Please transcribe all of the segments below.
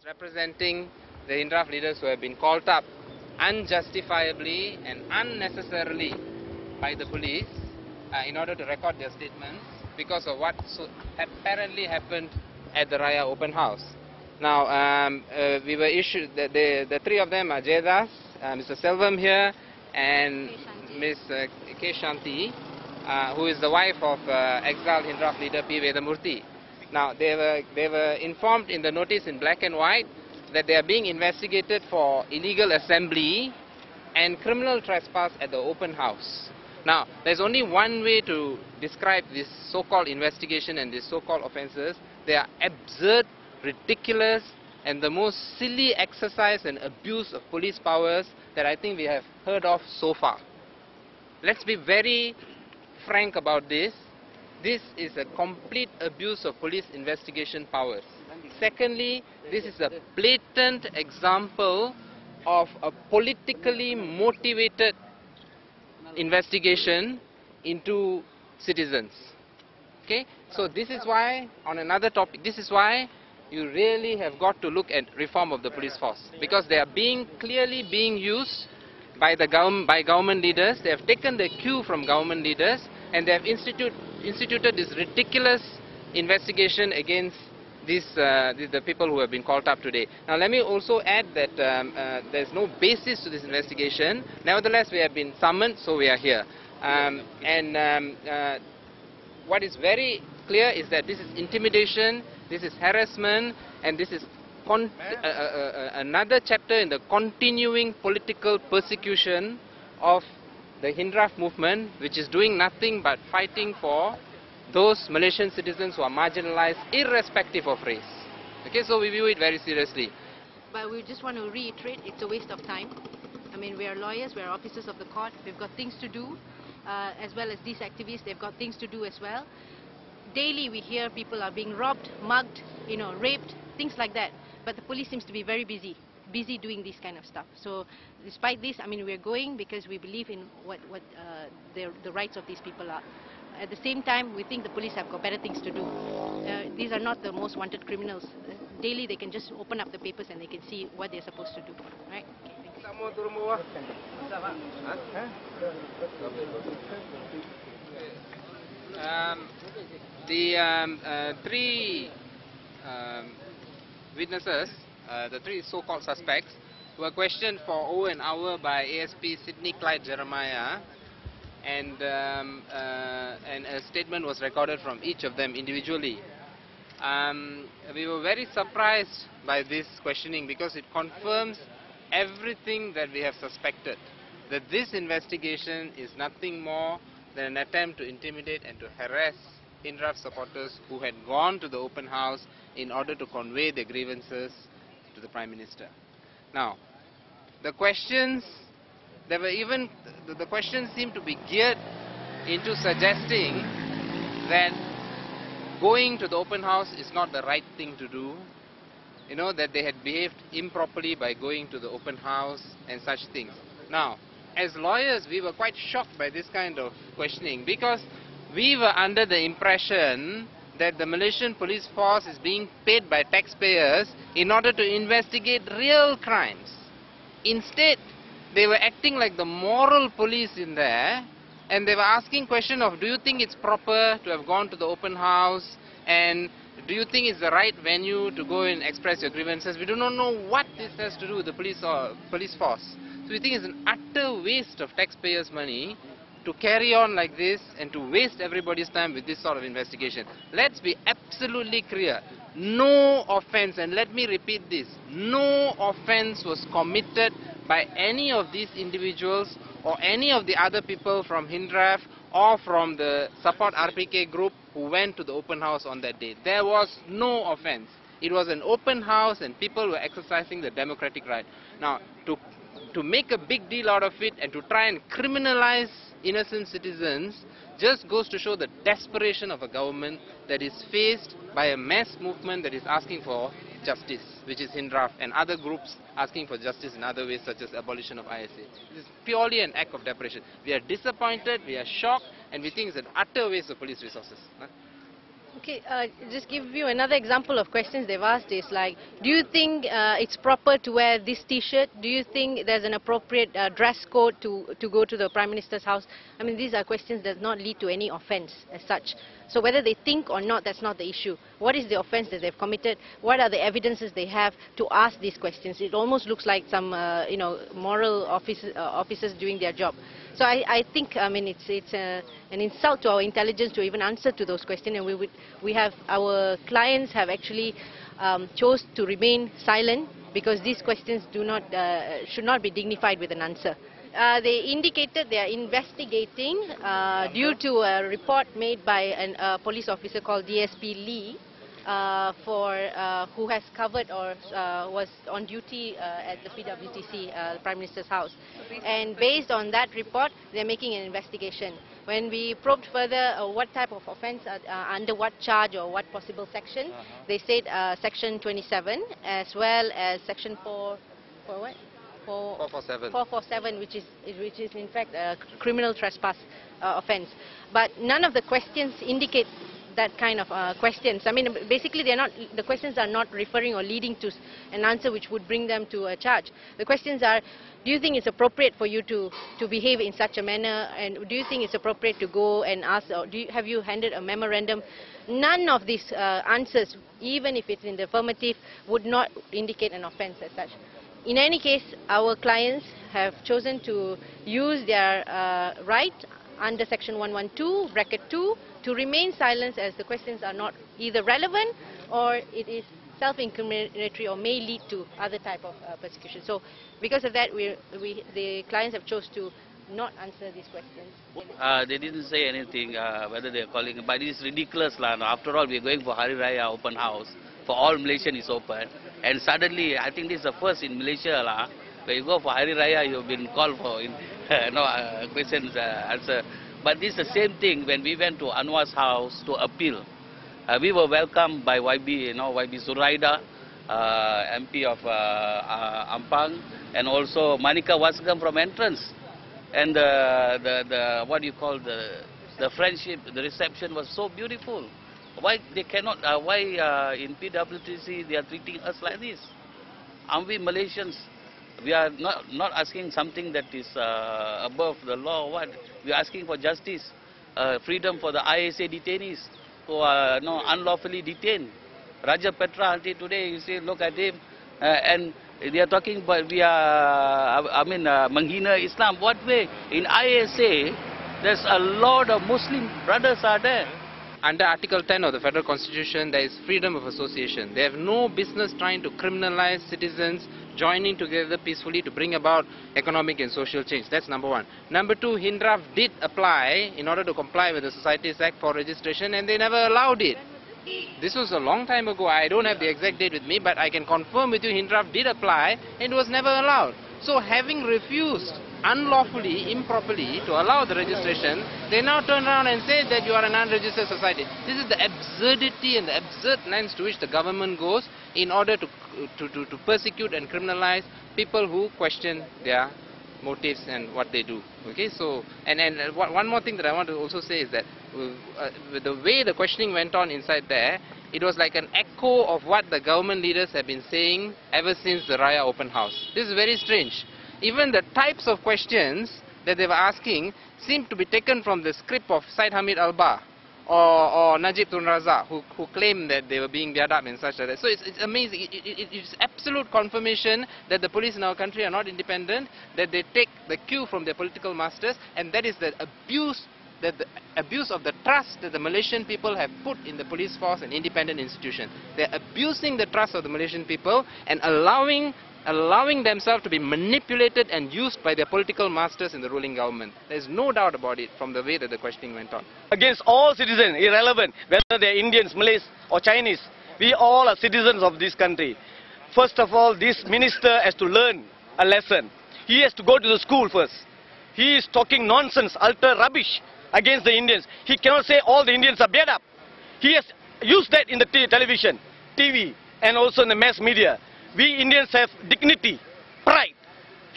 Representing the Hindraf leaders who have been called up unjustifiably and unnecessarily by the police in order to record their statements because of what apparently happened at the Raya open house. Now, we were issued, the three of them are Jayathas, Mr. Selvam here, and Ms. K Shanthi, who is the wife of exiled Hindraf leader P Waythamoorthy. Now, they were informed in the notice in black and white that they are being investigated for illegal assembly and criminal trespass at the open house. Now, there's only one way to describe this so-called investigation and these so-called offences. They are absurd, ridiculous, and the most silly exercise and abuse of police powers that I think we have heard of so far. Let's be very frank about this. This is a complete abuse of police investigation powers. Secondly, this is a blatant example of a politically motivated investigation into citizens. Okay, so this is why, on another topic, this is why you really have got to look at reform of the police force, because they are clearly being used by government leaders. They have taken the cue from government leaders, and they have instituted this ridiculous investigation against the people who have been called up today. Now, let me also add that there's no basis to this investigation. Nevertheless, we have been summoned, so we are here. What is very clear is that this is intimidation, this is harassment, and this is another chapter in the continuing political persecution of the Hindraf movement, which is doing nothing but fighting for those Malaysian citizens who are marginalized irrespective of race. Okay, so we view it very seriously. But we just want to reiterate, it's a waste of time. I mean, we are lawyers, we are officers of the court, we've got things to do, as well as these activists, they've got things to do as well. Daily we hear people are being robbed, mugged, raped, things like that. But the police seems to be very busy doing this kind of stuff. So despite this, I mean, we're going because we believe in what the rights of these people are. At the same time, we think the police have got better things to do. These are not the most wanted criminals. Daily they can just open up the papers and they can see what they're supposed to do. Right? The three witnesses, the three so-called suspects, were questioned for over an hour by ASP Sydney Clyde Jeremiah, and a statement was recorded from each of them individually. We were very surprised by this questioning because it confirms everything that we have suspected, that this investigation is nothing more than an attempt to intimidate and to harass Hindraf supporters who had gone to the open house in order to convey their grievances to the Prime Minister. Now, the questions seem to be geared into suggesting that going to the open house is not the right thing to do, that they had behaved improperly by going to the open house and such things. Now, as lawyers, we were quite shocked by this kind of questioning because we were under the impression that the Malaysian police force is being paid by taxpayers in order to investigate real crimes. Instead, they were acting like the moral police in there, and they were asking question of, do you think it's proper to have gone to the open house, and do you think it's the right venue to go and express your grievances? We do not know what this has to do with the police force. So we think it's an utter waste of taxpayers' money to carry on like this and to waste everybody's time with this sort of investigation. Let's be absolutely clear. No offense, and let me repeat this, no offense was committed by any of these individuals or any of the other people from Hindraf or from the support RPK group who went to the open house on that day. There was no offense. It was an open house and people were exercising the democratic right. Now, to make a big deal out of it and to try and criminalize innocent citizens just goes to show the desperation of a government that is faced by a mass movement that is asking for justice, which is Hindraf, and other groups asking for justice in other ways such as abolition of ISA. This is purely an act of desperation. We are disappointed, we are shocked, and we think it's an utter waste of police resources. Okay, just give you another example of questions they've asked is like, do you think it's proper to wear this t-shirt? Do you think there's an appropriate dress code to go to the Prime Minister's house? I mean, these are questions that does not lead to any offence as such. So whether they think or not, that's not the issue. What is the offence that they've committed? What are the evidences they have to ask these questions? It almost looks like some, moral officers doing their job. So I think, I mean, it's an insult to our intelligence to even answer to those questions, and our clients have actually chose to remain silent because these questions should not be dignified with an answer. They indicated they are investigating due to a report made by a police officer called DSP Lee, who has covered or was on duty at the PWTC, the Prime Minister's house. And based on that report, they're making an investigation. When we probed further what type of offence, under what charge or what possible section, they said Section 27 as well as Section 447, which is in fact a criminal trespass offence. But none of the questions indicate that kind of questions. I mean, basically the questions are not referring or leading to an answer which would bring them to a charge. The questions are, do you think it's appropriate for you to behave in such a manner, and do you think it's appropriate to go and ask, or have you handed a memorandum? None of these answers, even if it's in the affirmative, would not indicate an offence as such. In any case, our clients have chosen to use their right under Section 112, bracket 2, to remain silent as the questions are not either relevant or it is self-incriminatory or may lead to other type of persecution. So because of that, the clients have chose to not answer these questions. They didn't say anything whether they are calling, but it's ridiculous. After all, we are going for Hari Raya open house. For all Malaysian is open. And suddenly, I think this is the first in Malaysia, where you go for Hari Raya, you've been called for questions, answer. But this is the same thing when we went to Anwar's house to appeal. We were welcomed by YB, YB Zuraida, MP of Ampang, and also Manika Wasgam from entrance. And what do you call the friendship, the reception was so beautiful. Why they cannot? Why in PWTC they are treating us like this? Aren't we Malaysians? We are not asking something that is above the law. What we are asking for justice, freedom for the ISA detainees who are unlawfully detained. Raja Petra until today, you see, look at him, and they are talking about menghina Islam. What way? In ISA, there's a lot of Muslim brothers are there. Under Article 10 of the Federal Constitution, there is freedom of association. They have no business trying to criminalize citizens joining together peacefully to bring about economic and social change. That's number one. Number two, Hindraf did apply in order to comply with the Societies Act for registration, and they never allowed it. This was a long time ago. I don't have the exact date with me, but I can confirm with you Hindraf did apply and it was never allowed. So having refused unlawfully, improperly to allow the registration, they now turn around and say that you are an unregistered society. This is the absurdity and the absurd lengths to which the government goes in order to persecute and criminalize people who question their motives and what they do. Okay, so and one more thing that I want to also say is that with the way the questioning went on inside there, it was like an echo of what the government leaders have been saying ever since the Raya open house. This is very strange. Even the types of questions that they were asking seemed to be taken from the script of Syed Hamid Alba or Najib Tun Razak, who claimed that they were being biadab and such like that. So it's amazing. It's absolute confirmation that the police in our country are not independent, that they take the cue from their political masters, and that is the abuse of the trust that the Malaysian people have put in the police force and independent institution. They're abusing the trust of the Malaysian people and allowing themselves to be manipulated and used by their political masters in the ruling government. There's no doubt about it from the way that the questioning went on. Against all citizens, irrelevant whether they're Indians, Malays or Chinese, we all are citizens of this country. First of all, this minister has to learn a lesson. He has to go to the school first. He is talking nonsense, utter rubbish against the Indians. He cannot say all the Indians are bad up. He has used that in the television, TV and also in the mass media. We Indians have dignity, pride.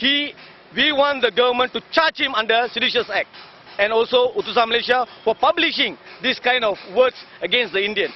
We want the government to charge him under Seditious Act. and also Utusan Malaysia for publishing this kind of words against the Indians.